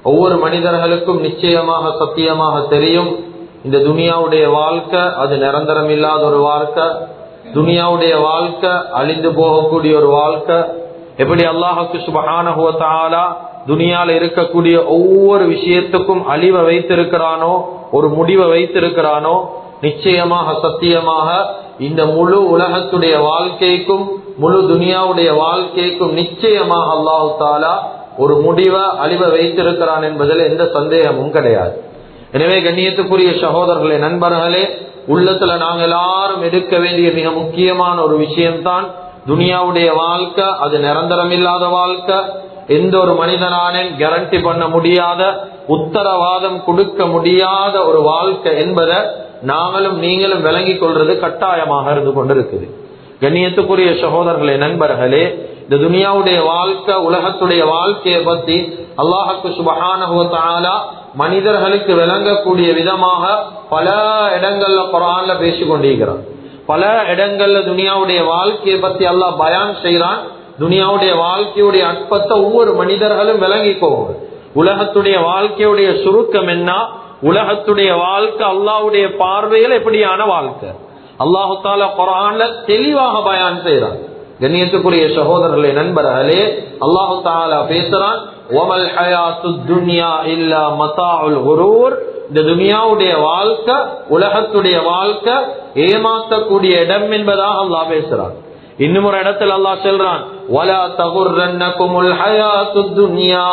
ஒவ்வொரு மனிதர்களுக்கும் நிச்சயமாக சத்தியமாக தெரியும், இந்த துனியாவுடைய வாழ்க்கை அது நிரந்தரம் இல்லாத ஒரு வாழ்க்கை. துனியாவுடைய வாழ்க்கை அழிந்து போகக்கூடிய ஒரு வாழ்க்கை. எப்படி அல்லாஹ்வுக்கு சுப்ஹானஹு வ தஆலா துனியால இருக்கக்கூடிய ஒவ்வொரு விஷயத்துக்கும் அழிவை வைத்திருக்கிறானோ, ஒரு முடிவை வைத்திருக்கிறானோ, நிச்சயமாக சத்தியமாக இந்த முழு உலகத்துடைய வாழ்க்கைக்கும் முழு துனியாவுடைய வாழ்க்கைக்கும் நிச்சயமாக அல்லாஹ் தஆலா ஒரு முடிவை அழிவை வைத்திருக்கிறான் என்பதில் எந்த சந்தேகமும் கிடையாது. எனவே கண்ணியத்துக்குரிய சகோதரர்களே, நண்பர்களே, உள்ளத்துல நாங்கள் எல்லாரும் எடுக்க வேண்டிய மிக முக்கியமான ஒரு விஷயம்தான் துனியாவுடைய வாழ்க்கை அது நிரந்தரம் இல்லாத வாழ்க்கை. எந்த ஒரு மனிதனானே கேரண்டி பண்ண முடியாத, உத்தரவாதம் கொடுக்க முடியாத ஒரு வாழ்க்கை என்பதை நாங்களும் நீங்களும் விளங்கிக் கொள்றது கட்டாயமாக இருந்து கொண்டிருக்குது. கண்ணியத்துக்குரிய சகோதரர்களே, நண்பர்களே, இந்த துனியாவுடைய வாழ்க்கை உலகத்துடைய வாழ்க்கையை பத்தி அல்லாஹ்வுக்கு சுப்ஹானஹு வ தஆலா மனிதர்களுக்கு விளங்கக்கூடிய விதமாக பல இடங்கள்ல குர்ஆன்ல பேசிக் கொண்டிருக்கிறான். பல இடங்கள்ல துனியாவுடைய வாழ்க்கையை பத்தி அல்லாஹ் பயான் செய்யறான். துனியாவுடைய வாழ்க்கையுடைய அற்பத்தை ஒவ்வொரு மனிதர்களும் விளங்கிக்கோங்க. உலகத்துடைய வாழ்க்கையுடைய சுருக்கம் என்ன? உலகத்துடைய வாழ்க்கை அல்லாஹ்வுடைய பார்வையில் எப்படியான வாழ்க்கை அல்லாஹ் தஆலா குர்ஆன்ல தெளிவாக பயான் செய்யறான். கண்ணியத்துக்குரிய சகோதரர்களே, நண்பர்களே, அல்லாஹ் தஆலா பேசுறான், வமல் ஹயாத்துத் துன்யா இல்லா மதாஉல் குரூர். இந்த துனியாவுடைய வாழ்க்கை உலகத்துடைய வாழ்க்கை ஏமாற்றக்கூடிய இடம் என்பதாக அல்லாஹ் பேசுறான். இன்னும் ஒரு இடத்துல அல்லாஹ் சொல்றான், வலா தகுர்ரன்னகுமுல் ஹயாத்துத் துன்யா.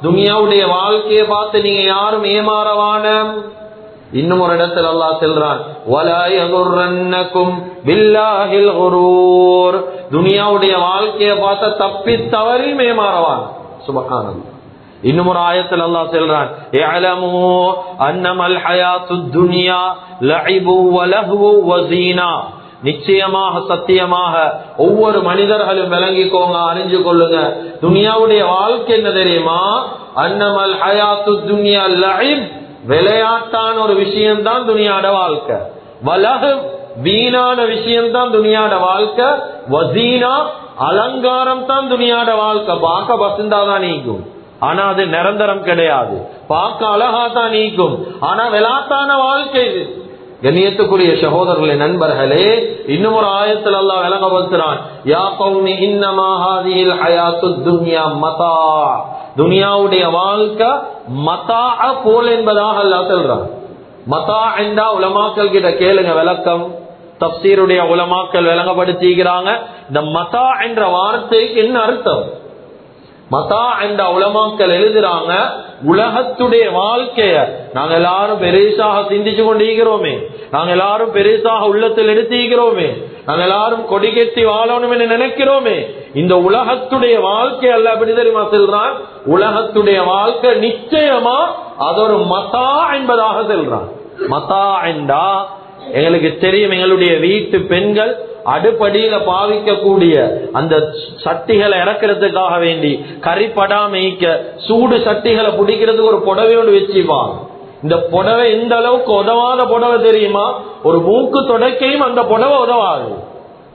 துனியாவுடைய வாழ்க்கையை பார்த்து நீங்க யாரும் ஏமாறவான. இன்னும் ஒரு இடத்துல அல்லாஹ் சொல்றான், வலா யகுர்ரன்னகும் பில்லாஹில் குரூர். துனியாவுடைய வாழ்க்கையை பார்த்து தப்பி தவறி ஏமாறவான. சுப்ஹானல்லாஹ். இன்னும் ஒரு ஆயத்தில் அல்லாஹ் சொல்றான், இஅலமு அன்னமல் ஹயாத்துத் துன்யா லஇபு வ லஹ்வு வ ஸீனா. நிச்சயமாக சத்தியமாக ஒவ்வொரு மனிதர்களும் விளங்கிக்கோங்க, அறிஞ்சு கொள்ளுங்க, துனியாவுடைய வாழ்க்கை என்ன தெரியுமா? அன்னமல் ஹயாத்துத் துன்யா லஇப், விளையாட்டான ஒரு விஷயம்தான் துனியாட வாழ்க்கை. வலஹ், வீணான விஷயம்தான் துனியாட வாழ்க்கை. வஸீனா, அலங்காரம் தான் துனியாட வாழ்க்கை. பார்க்க பசுந்தாதான் நீக்கும், ஆனா அது நிரந்தரம் கிடையாது. பார்க்க அழகா தான் நீக்கும், ஆனா விளையாட்டான வாழ்க்கை இது. கண்ணியத்துக்குரிய சகோதரர்களே, நண்பர்களே, இன்னும் ஒரு ஆயத்தில் அல்லாஹ் விளங்கப்படுத்துறான், யா கௌமி இன்னமா ஹாதிஹில் ஹயாத்துத் துன்யா மதா. துனியாவுடைய வாழ்க்கை மதா போல் என்பதாக அல்லாஹ் சொல்றான். மதா என்றா உலமாக்கள் கிட்ட கேளுங்க விளக்கம். தஃப்சீருடைய உலமாக்கள் விளங்கப்படுத்திக்கிறாங்க, இந்த மதா என்ற வார்த்தைக்கு என்ன அர்த்தம். மதா என்ற உலமாக்கள் எழுதுறாங்க, உலகத்துடைய வாழ்க்கைய நாங்க எல்லாரும் பெருசாக சிந்திச்சு கொண்டிருக்கிறோமே, நாங்க எல்லாரும் பெருசாக உள்ளத்தில் எடுத்திருக்கிறோமே, நாங்க எல்லாரும் கொடி கட்டி வாழணும் என்று நினைக்கிறோமே, இந்த உலகத்துடைய வாழ்க்கை அல்ல. எப்படி தெரியுமா சொல்றான்? உலகத்துடைய வாழ்க்கை நிச்சயமா அது ஒரு மதா என்பதாக சொல்றான். மதா என்றா எங்களுக்கு தெரியும், எங்களுடைய வீட்டு பெண்கள் அடுப்படியில பாவிக்கக்கூடிய அந்த சட்டிகளை இறக்கிறதுக்காக வேண்டி கறிப்படாமைக்க சூடு சட்டிகளை பிடிக்கிறதுக்கு ஒரு புடவையோடு வச்சுப்பாங்க. இந்த புடவை எந்த அளவுக்கு உதவாத புடவை தெரியுமா? ஒரு மூக்கு தொடக்கையும் அந்த புடவை உதவாது.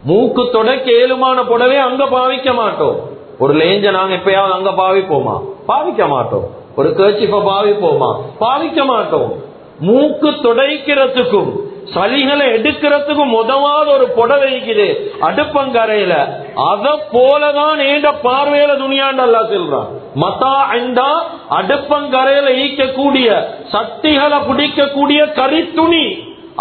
மூக்கு தொடக்க ஏழுமான புடவை அங்க பாவிக்க மாட்டோம். ஒரு லேஞ்ச நாங்க எப்பயாவது அங்க பாவிப்போமா? பாவிக்க மாட்டோம். ஒரு கர்ச்சிப்ப பாவிப்போமா? பாவிக்க மாட்டோம். மூக்கு துடைக்கிறதுக்கும் சளிகளை எடுக்கிறதுக்கும் உதவாத ஒரு புடவை இருக்குது அடுப்பங்கரையில. அத போலதான் ஏண்ட பார்வையில துனியாண்டு அல்லாஹ் சொல்றான். மதா என்றா அடுப்பங்கரையில ஈக்கக்கூடிய சட்டிகளை பிடிக்கக்கூடிய கறி துணி,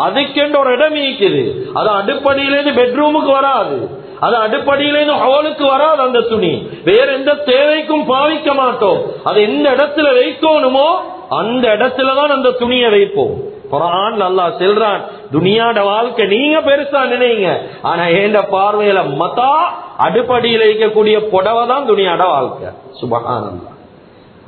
அதுக்கென்று ஒரு இடம் ஈக்குது. அது அடுப்படியிலேருந்து பெட்ரூமுக்கு வராது, அது அடுப்படியிலேருந்து ஹாலுக்கு வராது. அந்த துணி வேற எந்த தேவைக்கும் பாவிக்க மாட்டோம். அது எந்த இடத்துல வைக்கணுமோ அந்த இடத்துலதான் அந்த துணியை வைப்போம். குர்ஆன் அல்லாஹ் சொல்றான், துனியாட வாழ்க்கை நீங்க பெருசா நினைங்க, ஆனா ஏண்ட பார்வையில மதா அடுப்படியில் இருக்கக்கூடிய புடவை தான் துனியாட வாழ்க்கை. சுப்ஹானல்லாஹ்.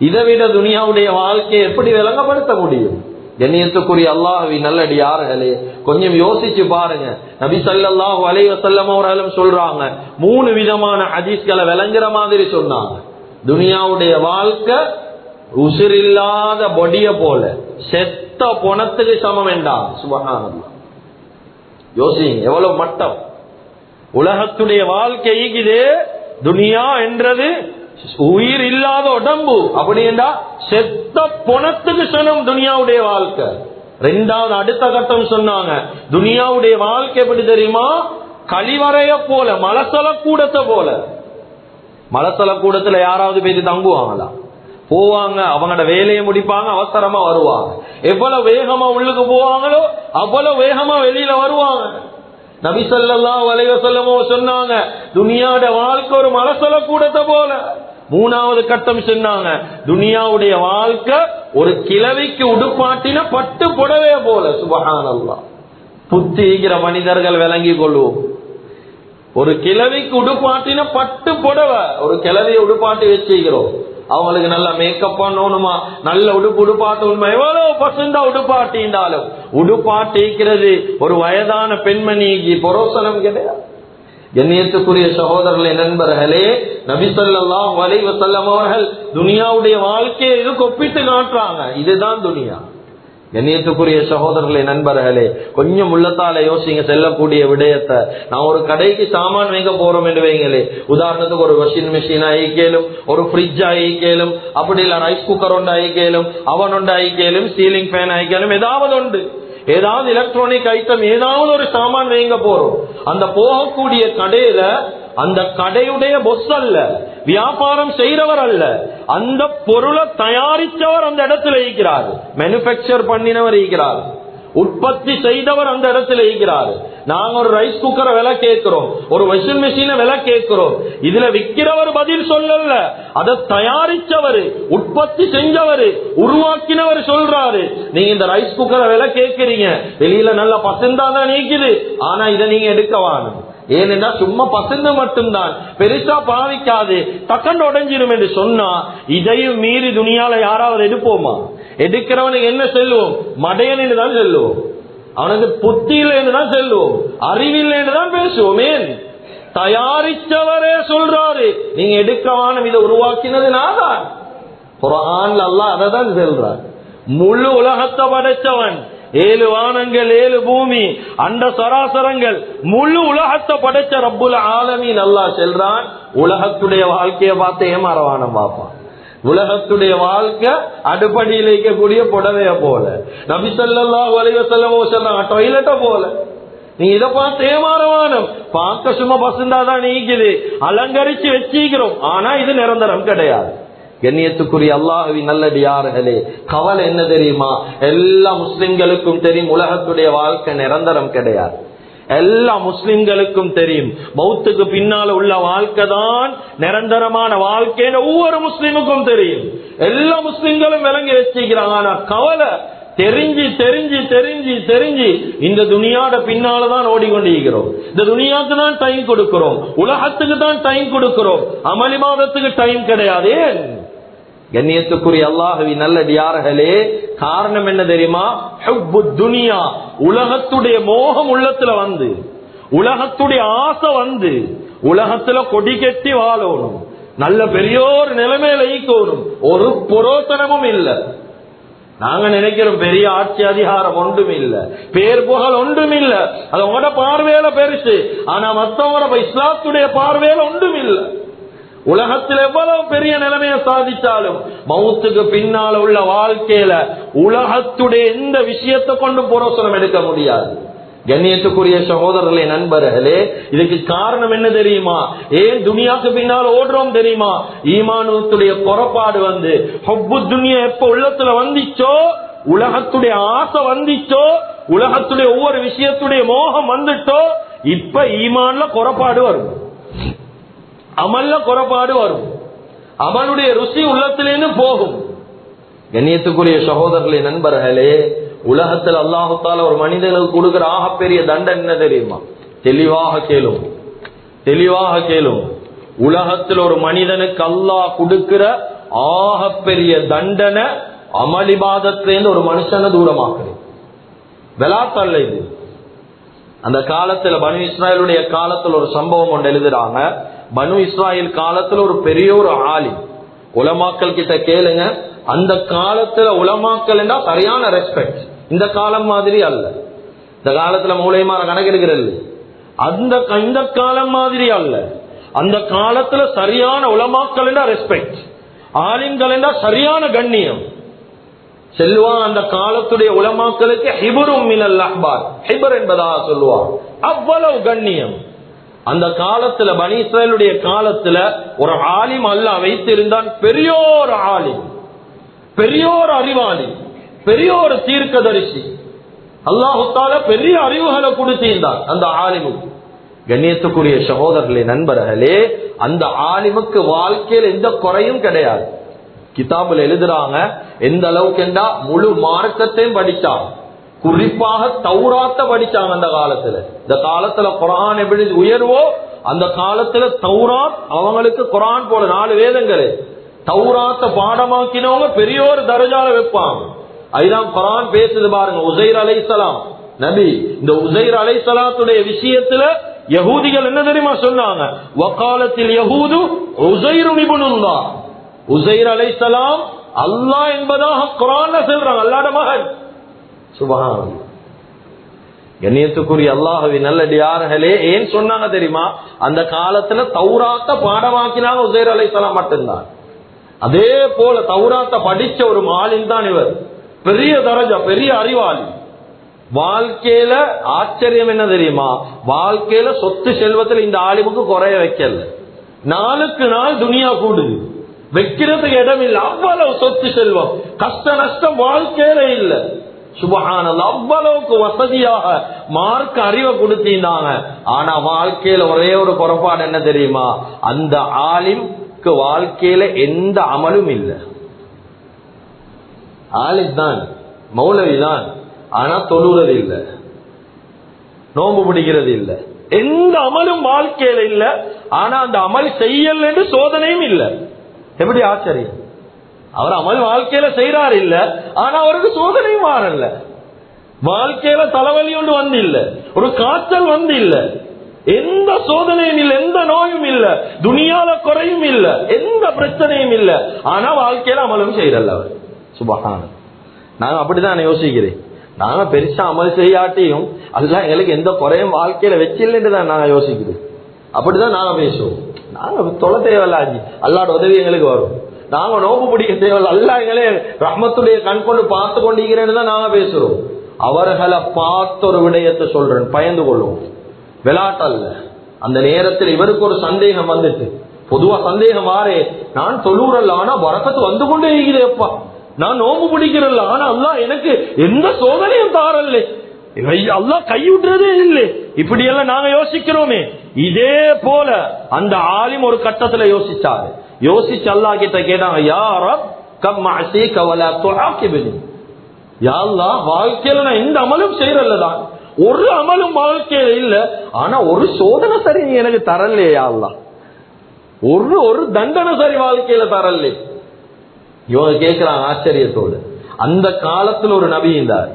இதை விட துனியாவுடைய வாழ்க்கையை எப்படி விளங்கப்படுத்த முடியும்? கண்ணியத்துக்குரிய அல்லாஹ்வின் நல்லடியார்களே, கொஞ்சம் யோசிச்சு பாருங்க. நபி ஸல்லல்லாஹு அலைஹி வஸல்லம் அவர்களும் சொல்றாங்க, 3 விதமான ஹதீஸ்களை விளங்குற மாதிரி சொன்னாங்க. துனியாவுடைய வாழ்க்கை உசிரில்லாத பொடிய போல, செத்த பொணத்துக்கு சமம் என்றான். சுப்ஹானல்லாஹ். யோசிங்க எவ்வளவு மட்டம். உலகத்துடைய வாழ்க்கை இது துனியா என்றது உயிர் இல்லாத உடம்பு. அப்படி என்றா செத்த பொணத்துக்கு சனம் துனியாவுடைய வாழ்க்கை. ரெண்டாவது அடுத்த கட்டம் சொன்னாங்க, துனியாவுடைய வாழ்க்கை எப்படி தெரியுமா? கழிவறைய போல, மலசல கூடத்தை போல. மலசல கூடத்துல யாராவது போய் தங்குவாங்களா? போவாங்க, அவங்களோட வேலையை முடிப்பாங்க, அவசரமா வருவாங்க. எவ்வளவு வேகமா உள்ளுக்கு போவாங்களோ அவ்வளவு வேகமா வெளியில வருவாங்க. நபி ஸல்லல்லாஹு அலைஹி வஸல்லம் சொன்னாங்க, துனியாவோட வாழ்க்கை ஒரு மலசல கூடத்தை போல. மூணாவது கட்டம் சொன்னாங்க, துனியாவுடைய வாழ்க்கை ஒரு கிழவிக்கு உடுப்பாட்டின பட்டு புடவைய போல. சுப்ஹானல்லாஹ். புத்திகிற மனிதர்கள் விளங்கி கொள்வோம். ஒரு கிழவிக்கு உடுப்பாட்டின பட்டு புடவை, ஒரு கிழவியை உடுப்பாட்டி வச்சுக்கிறோம். அவங்களுக்கு நல்ல மேக்கப் பண்ணணுமா, நல்ல உடுப்பாட்டணுமா, எவ்வளவு பசந்தா உடுப்பாட்டின்றாலும் உடுப்பாட்டிக்கிறது ஒரு வயதான பெண்மணிக்கு பொரோசனம் கிடையாது. கண்ணியத்துக்குரிய சகோதரர்களே, நண்பர்களே, நபி ஸல்லல்லாஹு அலைஹி வஸல்லம் அவர்கள் துனியாவுடைய வாழ்க்கையை இதுக்கு ஒப்பிட்டு காட்டுறாங்க. இதுதான் துனியா. கண்ணியத்துக்குரிய சகோதரர்களே, நண்பர்களே, கொஞ்சம் உள்ளத்தால யோசிங்க. செல்லக்கூடிய விடயத்தை, நான் ஒரு கடைக்கு சாமான் வாங்க போறோம் என்று வைங்களே, உதாரணத்துக்கு ஒரு வாஷிங் மிஷின் ஆகிக்கலும், ஒரு ஃப்ரிட்ஜ் ஆகிக்கலும், அப்படி இல்ல ரைஸ் குக்கர் ஒன்று ஆகிக்கலும், அவன் ஒன்று ஆகிக்கலும், சீலிங் ஃபேன் ஆகிக்கலும், ஏதாவது உண்டு, ஏதாவது எலக்ட்ரானிக் ஐட்டம், ஏதாவது ஒரு சாமான் வாங்க போறோம். அந்த போகக்கூடிய கடையில அந்த கடையுடைய பொஸ் அல்ல, வியாபாரம் செய்யறவர் அல்ல, அந்த பொருளை தயாரித்தவர் அந்த இடத்துல இருக்கிறார், மேனுபேக்சர் பண்ணினவர் இருக்கிறார், உற்பத்தி செய்தவர் அந்த இடத்துல இருக்கிறார். நாங்க ஒரு ரைஸ் குக்கரை விலை கேட்கிறோம், ஒரு வாஷிங் மிஷினை விலை கேட்கிறோம். இதுல விற்கிறவர் பதில் சொல்லல, அதை தயாரிச்சவர், உற்பத்தி செஞ்சவர், உருவாக்கினவர் சொல்றாரு. நீங்க இந்த ரைஸ் குக்கரை விலை கேட்கிறீங்க, வெளியில நல்ல பசந்தாதான் நீக்குது, ஆனா இதை நீங்க எடுக்கவானு. ஏனென்றா சும்மா பசந்து மட்டும்தான், பெருசா பாவிக்காது, டக்கண்டு உடைஞ்சிரும் என்று சொன்னா, இதையும் மீறி துணியால யாராவது எடுப்போமா? எடுக்கிறவனுக்கு என்ன செல்வோம்? மடையன் என்று தான் செல்வோம், அவனுக்கு புத்தி இல்லை என்றுதான் செல்வோம், அறிவில்லை என்றுதான் பேசுவோம். ஏன்? தயாரிச்சவரே சொல்றாரு, நீங்க எடுக்கவான இதை உருவாக்கினது நான் தான். குர்ஆன்ல அல்லாஹ் அதை தான் சொல்றார். முழு உலகத்தை படைச்சவன், 7 வானங்கள் 7 பூமி அண்ட சராசரங்கள், முழு உலகத்தை படைச்ச ரப்புல் ஆலமீன் அல்லாஹ் சொல்றான், உலகத்துடைய வாழ்க்கையை பார்த்து ஏமாறவானம் பார்ப்பான். உலகத்துடைய வாழ்க்கை அடுப்படியில் இருக்கக்கூடிய புடவைய போல, நபி ஸல்லல்லாஹு அலைஹி வஸல்லம் சொன்னாங்க டாய்லெட்ட போல. நீ இதை பார்த்து ஏமாறவானம், பார்க்க சும்மா பசுந்தாதான் நீக்குது, அலங்கரிச்சு வச்சிக்கிறோம், ஆனா இது நிரந்தரம் கிடையாது. கண்ணியத்துக்குரிய அல்லாஹ்வின் நல்லடியார்களே, கவலை என்ன தெரியுமா? எல்லா முஸ்லிம்களுக்கும் தெரியும், உலகத்துடைய வாழ்க்கை நிரந்தரம் கிடையாது. எல்லா முஸ்லிம்களுக்கும் தெரியும், மௌத்துக்கு பின்னால உள்ள வாழ்க்கை தான் நிரந்தரமான வாழ்க்கைன்னு ஒவ்வொரு முஸ்லிமுக்கும் தெரியும். எல்லா முஸ்லிம்களும் விளங்கி வச்சுக்கிறாங்க. ஆனா கவலை, தெரிஞ்சு தெரிஞ்சு தெரிஞ்சு தெரிஞ்சு இந்த துனியாட பின்னாலதான் ஓடிக்கொண்டிருக்கிறோம். இந்த துனியாவுக்கு தான் டைம் கொடுக்கிறோம், உலகத்துக்கு தான் டைம் கொடுக்கிறோம், அமளிமாதத்துக்கு டைம் கிடையாது. கண்ணியத்துக்குரிய அல்லாஹ்வின் நல்லடியார்களே, காரணம் என்ன தெரியுமா? ஹுப்புத் துனியா, உலகத்துடைய மோகம் உள்ளத்துல வந்து, உலகத்துடைய ஆசை வந்து, உலகத்துல கொடி கட்டி வாழணும், நல்ல பெரியோர் நிலைமையில ஈக்கணும், ஒரு புரோசனமும் இல்லை. நாங்க நினைக்கிறோம் பெரிய ஆட்சி அதிகாரம் ஒன்றும் இல்ல, பேர் புகழ் ஒன்றும் இல்ல, அது உங்களோட பார்வையில பெருசு, ஆனா மத்தவங்களோட இஸ்லாத்துடைய பார்வையில ஒன்றும் இல்ல. உலகத்தில் எவ்வளவு பெரிய நிலைமையை சாதிச்சாலும் மௌத்துக்கு பின்னால உள்ள வாழ்க்கையில உலகத்துடைய எந்த விஷயத்தை கொண்டு புரோசனம் எடுக்க முடியாது. கண்ணியத்துக்குரிய சகோதரர்களே, நண்பர்களே, இதுக்கு காரணம் என்ன தெரியுமா? ஏன் துனியாக்கு பின்னால் ஓடுறோம் தெரியுமா? ஈமானுடைய குறைபாடு வந்து, ஹுப்பு துனியா எப்ப உள்ளத்துல வந்துச்சோ, உலகத்துடைய ஆசை வந்துச்சோ, உலகத்துடைய ஒவ்வொரு விஷயத்துடைய மோகம் வந்துட்டோ, இப்ப ஈமான்ல குறைபாடு வரும், அமல்ல குறைபாடு வரும், அமலுடைய ருசி உள்ளத்திலேன்னு போகும். கண்ணியத்துக்குரிய சகோதரர்களே, நண்பர்களே, உலகத்தில் அல்லாஹு தஆலா ஒரு மனிதனுக்கு கொடுக்கிற ஆகப்பெரிய தண்டனை என்ன தெரியுமா? தெளிவாக கேளும், தெளிவாக கேளும். உலகத்தில் ஒரு மனிதனுக்கு அல்லாஹ் கொடுக்கிற ஆகப்பெரிய தண்டனை அமளிபாதத்திலிருந்து ஒரு மனுஷனை தூரமாக்குது. வெளாத்தல்ல இது. அந்த காலத்துல பனு இஸ்ராயலுடைய காலத்துல ஒரு சம்பவம் ஒன்று எழுதுறாங்க. பனு இஸ்ராயல் காலத்துல ஒரு பெரிய ஒரு ஆலிம், உலமாக்கள் கிட்ட கேளுங்க, அந்த காலத்துல உலமாக்கள் என்றா சரியான ரெஸ்பெக்ட், இந்த காலம் மாதிரி அல்ல. இந்த காலத்துல மூளையமான கணக்கெடுக்கிறது, இந்த காலம் மாதிரி அல்ல. அந்த காலத்துல சரியான உலமாக்கள் என்றா ரெஸ்பெக்ட், ஆலிம்கள் என்றா சரியான கண்ணியம். செல்வான் அந்த காலத்துடைய உலமாக்களுக்கு ஹிபரும் மினல் அஹ்பார், ஹிபர் என்பதாக சொல்லுவார். அவ்வளவு கண்ணியம். அந்த காலத்துல பனி இஸ்ராயேலுடைய காலத்துல ஒரு ஆலிம் அல்லாஹ் வைத்திருந்தான், பெரியோர் ஆலிம், பெரியோர் அறிவாளி, பெரியோர் தீர்க்கதரிசி. அல்லாஹு தஆலா பெரிய அறிவுகளை கொடுத்திருந்தான் அந்த ஆலிமுக்கு. கண்ணியத்துக்குரிய சகோதரர்களே, நண்பர்களே, அந்த ஆலிமுக்கு வாழ்க்கையில் எந்த குறையும் கிடையாது. கிதாபுல எழுதுறாங்க, எந்த அளவுக்கு என்றா முழு மார்க்கத்தையும் படிச்சாங்க, குறிப்பாக தௌராத்த படிச்சாங்க. அந்த காலத்துல, இந்த காலத்துல குர்ஆன் எப்படி உயர்வோ அந்த காலத்துல தௌராத் அவங்களுக்கு குர்ஆன் போல 4 வேதங்கள். தௌராத்த பாடமாக்கினவங்க பெரிய ஒரு தரஜால வைப்பாங்க. அதுதான் குர்ஆன் பேசுது பாருங்க. உஸைர் அலைஹிஸ்ஸலாம் நபி, இந்த உஸைர் அலைஹிஸ்ஸலாத்துடைய விஷயத்துல யஹூதிகள் என்ன தெரியுமா சொன்னாங்க? வகாலத்தில் யஹூது உஸைர் இப்னுல்லாஹ், உஸைர் அலைஹிஸ்ஸலாம் அல்லாஹ் என்பதாக குர்ஆன்ல சொல்றாங்க, அல்லாஹ்வுடைய மகன். சுப்ஹானல்லாஹ். கண்ணியத்துக்குரிய அல்லாஹ்வின் நல்லடியார்களே, ஏன் சொன்னாங்க தெரியுமா? அந்த காலத்துல தௌராத்த பாடமாக்கினாங்க உஸைர் அலைஹிஸ்ஸலாம் மட்டும்தான். அதே போல தௌராத்த படிச்ச ஒரு ஆலிம் தான் இவர், பெரிய தரஜா, பெரிய அறிவாளி. வாழ்க்கையில ஆச்சரியம் என்ன தெரியுமா? வாழ்க்கையில சொத்து செல்வத்தில் இந்த ஆலிமுக்கு குறைய வைக்கல. நாளுக்கு நாள் துனியா கூடுது, வைக்கிறதுக்கு இடம் இல்லை. அவ்வளவு சொத்து செல்வம், கஷ்ட நஷ்டம் வாழ்க்கையில இல்ல. சுப்ஹானல்லாஹ், அவ்வளவுக்கு வசதியாக மார்க்க அறிவை கொடுத்திருந்தாங்க. ஆனா வாழ்க்கையில ஒரே ஒரு குறைபாடு என்ன தெரியுமா? அந்த ஆலிம்க்கு வாழ்க்கையில எந்த அமலும் இல்லை. ஆலிம் தான், மௌலவி தான், ஆனா தொழுறது இல்ல, நோன்பு பிடிக்கிறது இல்ல, எந்த அமலும் வாழ்க்கையில இல்ல. ஆனா அந்த அமல் செய்யல என்று சோதனையும் இல்ல. எப்படி ஆச்சரியம்! அவர் அமல் வாழ்க்கையில செய்யறாரு இல்ல, ஆனா அவருக்கு சோதனையும் மாறல. வாழ்க்கையில தலைவலி ஒன்று வந்து இல்ல, ஒரு காய்ச்சல் வந்து இல்ல, எந்த சோதனையும் இல்ல, எந்த நோயும் இல்ல, துனியால குறையும் இல்ல, எந்த பிரச்சனையும் இல்ல. ஆனா வாழ்க்கையில அமலும் செய்யறல்ல அவர். சுப்ஹானல்லாஹ். நாங்க அப்படிதான் யோசிக்கிறேன். நாங்க பெருசா அமல் செய்யாட்டியும் அல்லாஹ் எங்களுக்கு எந்த குறையும் வாழ்க்கையில வச்சில்லைன்னு தான் நாங்க யோசிக்கிறோம். அப்படிதான் நாங்க பேசுவோம். நாங்க தொலை தேவையில்லாஜி, அல்லாஹ்வோட உதவி எங்களுக்கு வரும். நாங்க நோம்பு பிடிக்க தேவையில்ல, அல்லாஹ் எங்களே ரஹ்மத்துடைய கண் கொண்டு பார்த்து கொண்டிருக்கிறேன்னு தான் நாங்க பேசுறோம். அவர்களை பார்த்த ஒரு விடயத்தை சொல்றேன், பயந்து கொள்ளுவோம். விளையாட்டல்ல. அந்த நேரத்தில் இவருக்கு ஒரு சந்தேகம் வந்துட்டு, பொதுவா சந்தேகம் வாரே, நான் தொழுறல்ல, ஆனா வரக்கத்து வந்து கொண்டே இருக்கிறேப்பா, நான் நோம்பு பிடிக்கிறல்ல, ஆனா அல்லாஹ் எனக்கு எந்த சோதனையும் தாரல்ல, அல்லாஹ் கைவிடுறதே இல்லை. இப்படி எல்லாம் நாங்க யோசிக்கிறோமே. இதே போல அந்த ஆலிம் ஒரு கட்டத்துல யோசிச்சாரு. யோசிச்சு அல்லாஹ் கிட்ட கேட்டாங்க, யா ரப் கம் மஅஸீக வலா துஆகிபினி. யா அல்லாஹ், வாழ்க்கையில நான் எந்த அமலும் செய்யறல்லதான், ஒரு அமலும் வாழ்க்கையில இல்ல, ஆனா ஒரு சோதனை சரி நீ எனக்கு தரலையே யா அல்லாஹ், ஒரு தண்டனை சரி வாழ்க்கையில தரலே. இவங்க கேட்கிறாங்க ஆச்சரியத்தோடு. அந்த காலத்தில் ஒரு நபி இருந்தார்,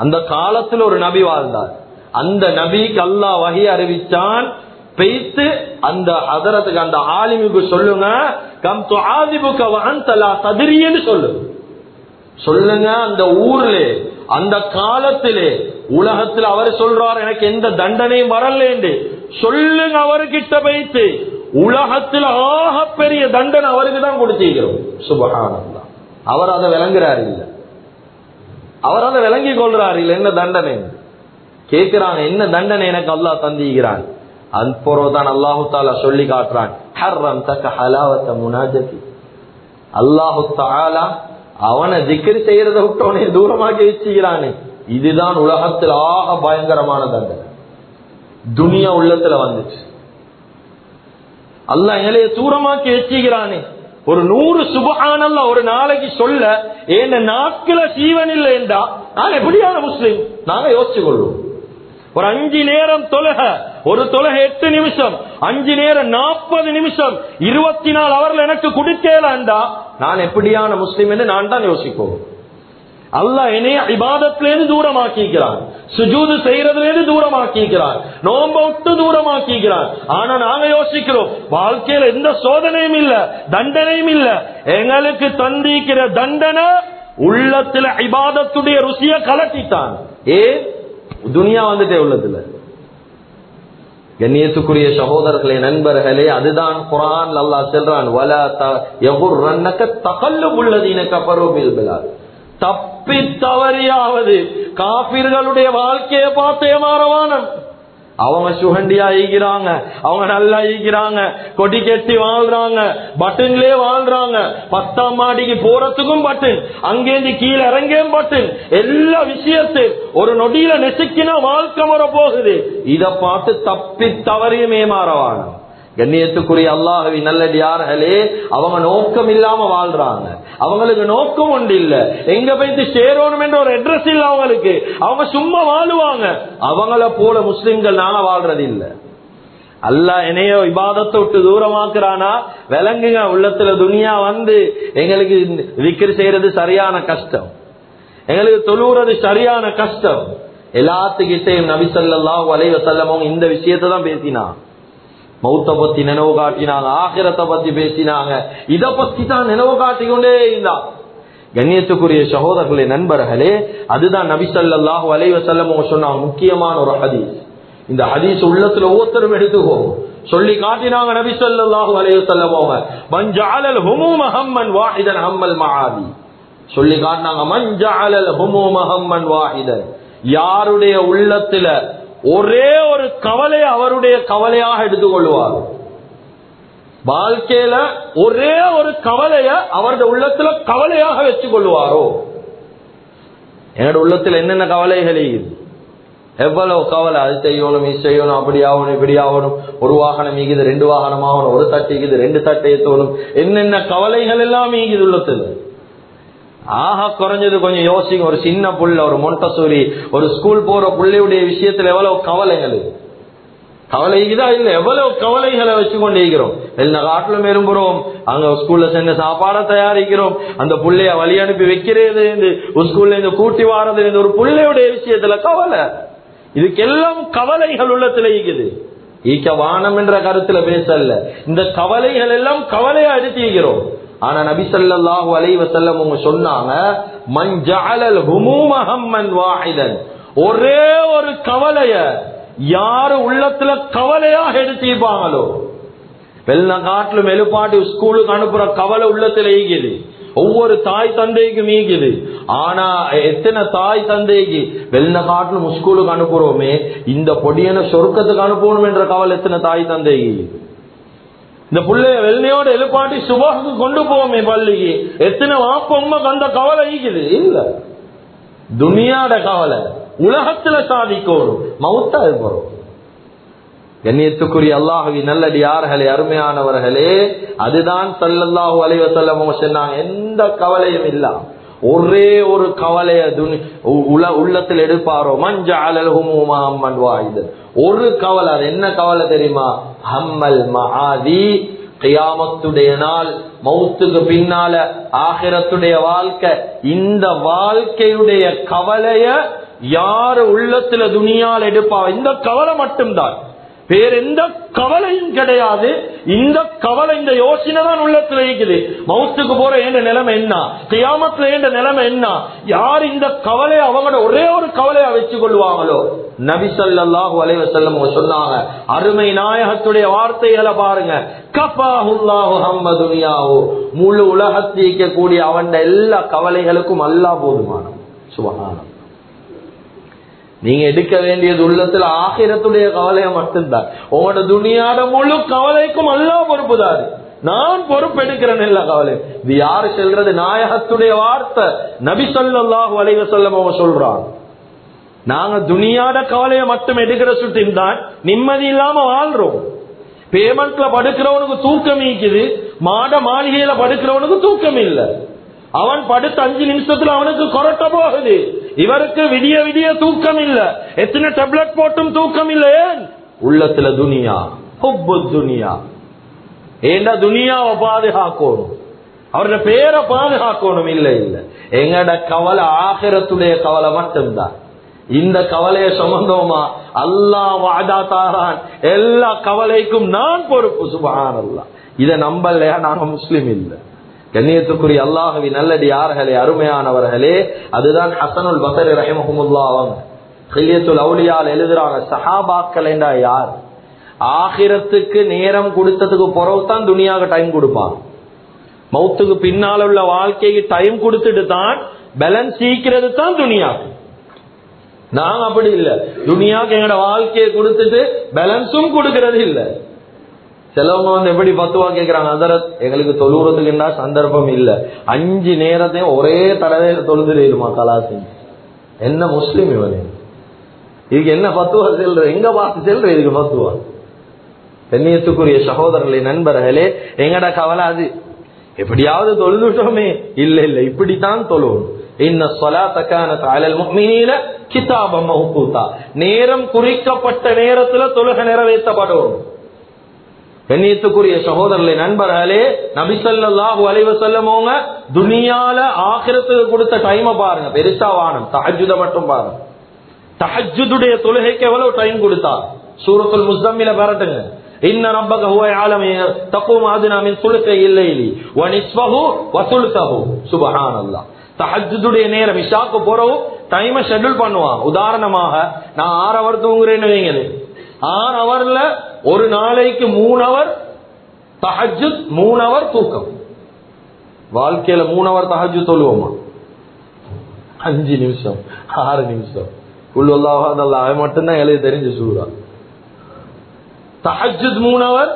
அந்த காலத்தில் ஒரு நபி வாழ்ந்தார். அந்த நபிக்கு அல்லாஹ் வஹி அறிவிச்சான், பேய்த்து அந்த ஹதரத்துக்கு, அந்த ஆலிமுக்கு சொல்லுங்க, கம் துஆதிபுக வ அன்த லா தத்ரின்னு சொல்லுங்க. அந்த ஊர்ல, அந்த காலத்திலே, உலகத்தில் அவர் சொல்றார் எனக்கு எந்த தண்டனையும் வரல, சொல்லுங்க அவர்கிட்ட பேய்த்து, உலகத்தில் ஆக பெரிய தண்டனை அவருக்கு தான் கொடுத்திருக்கிறோம். சுப்ஹானல்லாஹ். அவர் அதை விளங்குறாரு இல்ல, அவர் அதை விளங்கி கொள்றாரு இல்ல. என்ன தண்டனை கேட்கிறாங்க, என்ன தண்டனை எனக்கு அல்லாஹ் தந்திக்கிறான். அன்புறதான் அல்லாஹு தஆலா சொல்லி காட்டுறான், ஹர்ரம் தக ஹலாவத முனாஜதி. அல்லாஹு தஆலா அவனை திக்ர் செய்யறதை விட்டவனே தூரமாக்கி வச்சுக்கிறானே. இதுதான் உலகத்தில் ஆக பயங்கரமான தண்டனை. துனியா உள்ளத்துல வந்துச்சு, அல்லாஹ் எங்களைய தூரமாக்கி வச்சுக்கிறானே. ஒரு 100 சுப்ஹானல்லாஹ் ஒரு நாளைக்கு சொல்ல ஏன் நாட்கள சீவன் இல்லை என்றா நான் எப்படியான முஸ்லிம்? நாங்க யோசிச்சு கொள்வோம். ஒரு 5 நேரம் தொழுக, ஒரு தொழுகை 8 நிமிஷம், 5 நேரம் 40 நிமிஷம், 24 ஹவர்ல எனக்கு குடிக்கலண்டா நான் எப்படியான முஸ்லிம் என்று நான் தான் யோசிப்போம். அல்லாஹ் என்னைய இபாதத்திலிருந்து தூரமாக்கிக்கிறான், சுஜூது செய்யறதுலேருந்து தூரமாக்கிக்கிறான், நோன்பை விட்டு தூரமாக்கிக்கிறான். ஆனா நாங்க யோசிக்கிறோம், வாழ்க்கையில எந்த சோதனையும் இல்ல, தண்டனையும் இல்ல. எங்களுக்கு தந்திக்கிற தண்டனை உள்ளத்துல இபாதத்துடைய ருசிய கலட்டித்தான். துனியா வந்துட்டே உள்ளதுல கண்ணியத்துக்குரிய சகோதரர்களே, நண்பர்களே, அதுதான் குர்ஆன் அல்லாஹ் சொல்றான், வலா யகுர்ரன்னக தகல்லுபுல்லதீன கஃபரு பில் பிலாத். தப்பி தவறியாவது காபிர்களுடைய வாழ்க்கையை பார்த்தே மாறவானம். அவங்க சுகண்டியா ஈகிறாங்க, அவங்க நல்லா ஈகிறாங்க, கொடி கட்டி வாழ்றாங்க, பட்டன்லயே வாழ்றாங்க, 10ஆம் மாடிக்கு போறதுக்கும் பட்டன், அங்கேந்து கீழே இறங்கேயும் பட்டன், எல்லா விஷயத்தையும் ஒரு நொடியில நெசுக்கினா வாழ்க்கை முறை போகுது. இத பார்த்து தப்பி தவறியுமே மாறவானம். கண்ணியத்துக்குரிய அல்லாஹ்வின் நல்லடியார்களே, அவங்க நோக்கம் இல்லாம வாழ்றாங்க. அவங்களுக்கு நோக்கம் ஒன்று இல்ல, எங்க போயிட்டு சேரணும் என்ற ஒரு அட்ரஸ் இல்ல அவங்களுக்கு. அவங்க சும்மா வாழுவாங்க. அவங்கள போல முஸ்லிம்கள் நாங்க வாழ்றது இல்ல. அல்லாஹ் என்னையோ இபாதத்தை விட்டு தூரமாக்குறானா விளங்குங்க. உள்ளத்துல துனியா வந்து எங்களுக்கு விக்ர் செய்யறது சரியான கஷ்டம், எங்களுக்கு தொழுறது சரியான கஷ்டம். எல்லாத்துக்கிட்டையும் நபி ஸல்லல்லாஹு அலைஹி வஸல்லம் இந்த விஷயத்தை தான் பேசினா. மௌத்த பத்தி நினைவு காட்டினாங்க, ஆகிரத்தை பத்தி பேசினாங்க, இத பத்தி தான் நினைவு காட்டிக்கொண்டே இருந்தா. கண்ணியத்துக்குரிய சகோதரர்களே, நண்பர்களே, அதுதான் நபி ஸல்லல்லாஹு அலைஹி வஸல்லம் சொன்னாங்க முக்கியமான ஒரு ஹதீஸ். இந்த ஹதீஸ் உள்ளத்துல ஒவ்வொருத்தரும் எடுத்துக்கோ சொல்லி காட்டினாங்க நபி ஸல்லல்லாஹு அலைஹி வஸல்லம். மன் ஜஅலல் ஹுமூம ஹம்மன் வாஹிதன் ஹம்மல் மஆதி. சொல்லி காட்டினாங்க, மன் ஜஅலல் ஹுமூம ஹம்மன் வாஹிதன், யாருடைய உள்ளத்துல ஒரே ஒரு கவலையை அவருடைய கவலையாக எடுத்துக்கொள்வார், வாழ்க்கையில ஒரே ஒரு கவலைய அவருடைய உள்ளத்துல கவலையாக வச்சு கொள்வாரோ. என்னோட உள்ளத்துல என்னென்ன கவலைகள் எவ்வளவு கவலை, அது செய்யணும், இது செய்யணும், அப்படி ஆகணும், இப்படி ஆகணும், ஒரு வாகனம் ஈகுது, 2 வாகனம் ஆகணும், ஒரு தட்டை ஈகுது, 2 தட்டை ஏற்றணும், என்னென்ன கவலைகள் எல்லாம் ஈகுது உள்ளத்துல. ஆஹா குறைஞ்சது கொஞ்சம் யோசிங்க. ஒரு சின்ன புள்ள, ஒரு மொண்டசூரி, ஒரு ஸ்கூல் போற பிள்ளையுடைய விஷயத்துல எவ்வளவு கவலைகள், கவலைக்குதா இல்ல, எவ்வளவு கவலைகளை வச்சு கொண்டு இருக்கிறோம். எல்லா காட்டிலும் விரும்புறோம், அங்க ஸ்கூல்ல சென்று சாப்பாட தயாரிக்கிறோம், அந்த புள்ளைய வழி அனுப்பி வைக்கிறது, ஸ்கூல்ல இருந்து கூட்டி வாரது, ஒரு புள்ளையுடைய விஷயத்துல கவலை. இதுக்கெல்லாம் கவலைகள் உள்ளத்துல ஈக்குது. ஈக்க வானம் என்ற கருத்துல பேசல, இந்த கவலைகள் எல்லாம் கவலையா எடுத்துக்கிறோம். ஆனா நபி ஸல்லல்லாஹு அலைஹி வஸல்லம் அவங்க சொன்னாங்க, மன் ஜஅலல் ஹுமூம ஹம்மன் வாஹிதன், ஒரே ஒரு கவலைய யாரு உள்ளத்துல கவலையாக எடுத்திருப்பாங்களோ. வெள்ள காட்டிலும் எழுப்பாட்டி ஸ்கூலுக்கு அனுப்புற கவலை உள்ளத்துல ஈகுது, ஒவ்வொரு தாய் தந்தைக்கும் ஈகுது. ஆனா எத்தனை தாய் தந்தைக்கு வெள்ள காட்டிலும் ஸ்கூலுக்கு அனுப்புறோமே, இந்த பொடியனை சொர்க்கத்துக்கு அனுப்பணும் என்ற கவலை எத்தனை தாய் தந்தைக்கு. இந்த பிள்ளைய வெள்ளையோட எழுப்பாட்டி சுபாக்கு கொண்டு போவோமே பள்ளிக்கு, எத்தனை வாப்பம்மாக்கு அந்த கவலை ஈக்குது இல்ல. துனியாட கவலை, உலகத்துல சாதிக்கணும், மௌத்தா போறோம். கண்ணியத்துக்குரிய அல்லாஹ்வின் நல்லடியார்களே, அருமையானவர்களே, அதுதான் ஸல்லல்லாஹு அலைஹி வஸல்லம் சொன்னாங்க, எந்த கவலையும் இல்ல, ஒரே ஒரு கவலைய உள்ளத்தில் எடுப்பாரோ, மன் ஜஅலல் ஹுமூம ஹம்மன் வாஹிதன், ஒரு கவலை. அது என்ன கவலை தெரியுமா? ஹம்மல் மஆதி, கியாமத்துடைய நாள், மௌத்துக்கு பின்னால ஆகிரத்துடைய வாழ்க்கை, இந்த வாழ்க்கையுடைய கவலைய யாரு உள்ளத்துல துனியால் எடுப்பா, இந்த கவலை மட்டும்தான், வேற எந்த கவலையும் கிடையாது. இந்த கவலை, இந்த யோசனை தான் உள்ளத்துல இருக்குது. மௌத்துக்கு போற என்ற நிலைமை என்ன, கியாமத்துல என்ற நிலைமை என்ன, யார் இந்த கவலையை அவங்களோட ஒரே ஒரு கவலையா வச்சு கொள்வாங்களோ. நபி ஸல்லல்லாஹு அலைஹி வஸல்லம் சொன்னாங்க, அருமை நாயகத்துடைய வார்த்தைகளை பாருங்க, கஃபாஹுல்லாஹு ஹம்ம துனியாஹு, முழு உலகத்திற்கு கூடிய அவன் எல்லா கவலைகளுக்கும் அல்லாஹ் போதுமானவன். சுப்ஹானல்லாஹ். நீங்க எடுக்க வேண்டியது உள்ளத்துல ஆகிரத்துடைய கவலையை மட்டும்தான். உங்களோட துனியாட முழு கவலைக்கும் அல்லாஹ் பொறுப்புதாரு, நான் பொறுப்பு எடுக்கிறேன் எல்லா கவலை. இது யாரு சொல்றது? நாயகத்துடைய வார்த்தை, நபி ஸல்லல்லாஹு அலைஹி வஸல்லம் அவங்க சொல்றாங்க. நாங்க துனியாட கவலையை மட்டும் எடுக்கிற சுட்டின் தான் நிம்மதி இல்லாம வாழ்றோம். பேமெண்ட்ல படுக்கிறவனுக்கு தூக்கம் இருக்குது, மாட மாளிகையில படுக்கிறவனுக்கு தூக்கம் இல்ல. அவன் படுத்த 5 நிமிஷத்துல அவனுக்கு கொரட்ட போகுது, இவருக்கு விடிய விடிய தூக்கம் இல்ல, எத்தனை டேப்லெட் போட்டும் தூக்கம் இல்ல. ஏன்? உள்ளத்துல துனியா, ஹுப்பு துனியா. ஏண்டா துனியாவை பாதுகாக்கணும், அவருடைய பேரை பாதுகாக்கணும். இல்ல இல்ல, எங்கட கவலை ஆகிரத்துடைய கவலை மட்டும்தான். இந்த கவலையை சுமந்தோமா, அல்லாஹ் வாதா தாரான், எல்லா கவலைக்கும் நான் பொறுப்பு. சுப்ஹானல்லாஹ். இதை நம்பலையா நாங்க முஸ்லிம் இல்ல. கண்ணியத்துக்குரிய அல்லாஹ்வின் நல்லடியார்களே, அருமையானவர்களே, அதுதான் ஹஸனுல் பஸரி ரஹிமஹுல்லாஹ் அவங்க ஹில்யத்துல் அவுலியால எழுதுறாங்க, சஹாபாக்கள் என்றா யார்? ஆகிரத்துக்கு நேரம் கொடுத்ததுக்கு பிறகுதான் துனியாவுக்கு டைம் கொடுப்பான். மௌத்துக்கு பின்னால உள்ள வாழ்க்கைக்கு டைம் கொடுத்துட்டு தான் பேலன்ஸ் சீக்கிறது தான் துனியாவுக்கு. நாங்க அப்படி இல்ல, துனியாவுக்கு எங்களோட வாழ்க்கையை கொடுத்துட்டு பேலன்ஸும் கொடுக்கறது இல்ல. சிலவங்க எப்படி பத்துவா கேட்கிறாங்க, அதரத் எங்களுக்கு தொழுறதுக்குன்னா சந்தர்ப்பம் இல்ல, 5 நேரத்தையும் ஒரே தடவையில தொழுதுமா கலாசி. என்ன முஸ்லிம் இவனே, இதுக்கு என்ன பத்துவா செல்ற, எங்க பார்த்து செல்ற இதுக்கு பத்துவா? கண்ணியத்துக்குரிய சகோதரர்களே, நண்பர்களே, எங்கட கவலை அது எப்படியாவது தொழுதுட்டோமே. இல்ல இல்ல, இப்படித்தான் தொழுவோம். இன்ன ஸலாத்த கானத் அலல் முஃமினீன கிதாபம் மவ்கூதா, நேரம் குறிக்கப்பட்ட நேரத்துல தொழுகை நிறைவேற்றப்படும். கண்ணியத்துக்குரிய சகோதரர்களே, நண்பர்களே, நபி ஸல்லல்லாஹு அலைஹி வஸல்லம் அவங்க துனியால ஆகிரத்துக்கு கொடுத்த டைமை பாருங்க, பெருசா வானம் தஹஜ்ஜுத மட்டும் பாருங்க. தஹஜ்ஜுடைய தொழுகைக்கு எவ்வளவு டைம் கொடுத்தா? சூரத்துல் முஸம்மில பாருங்க, இன்ன ரப்பக ஹுவ யஅலமு தகூமு அத்னா மின் சுலுஸில் லைலி வ நிஸ்ஃபஹு வ சுலுஸஹு. சுப்ஹானல்லாஹ். தஹஜ்ஜுடைய நேரம் இஷாக்கு போறவு டைமை ஷெட்யூல் பண்ணுவான். உதாரணமாக நான் 6 ஹவர் தூங்குறேன்னு வைங்களே, 6 ஹவர்ல ஒரு நாளைக்கு 3 ஹவர் தஹஜ்ஜுத், 3 ஹவர் தூக்கம். வாழ்க்கையில 3 ஹவர் தஹஜ்ஜுத் தொழுவோமா? 5 நிமிஷம் 6 நிமிஷம் குல் வல்லாஹு அஹத் அல்லாஹ் மட்டும்தான் எழுதி தெரிஞ்சு சூரா. தஹஜ்ஜுத் 3 ஹவர்,